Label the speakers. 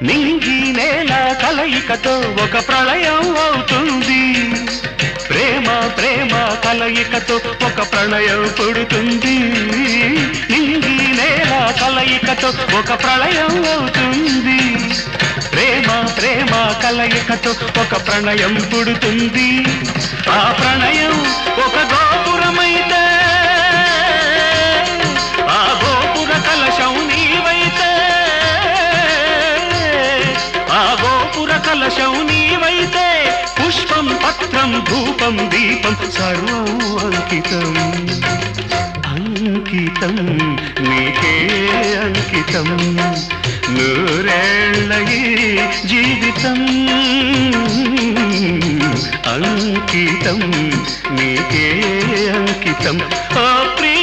Speaker 1: నింగి నేల కలయికతో ఒక ప్రళయం అవుతుంది. ప్రేమ ప్రేమ కలయికతో ఒక ప్రళయం పుడుతుంది. నింగి నేల కలయికతో ఒక ప్రళయం అవుతుంది. ప్రేమ ప్రేమ కలయికతో ఒక ప్రణయం పుడుతుంది. ఆ ప్రణయం ఒక గోపురమైతే ఆ గోపుర కలశం నీవైతే, ఆ గోపుర కలశం నీవైతే పుష్పం పత్రం ధూపం దీపం సర్వం అంకితం. అంకితం నీకే అంకితం. నూరేళ్ళ ఈ జీవితం అంకితం నీకే అంకితం. ఓ ప్రియ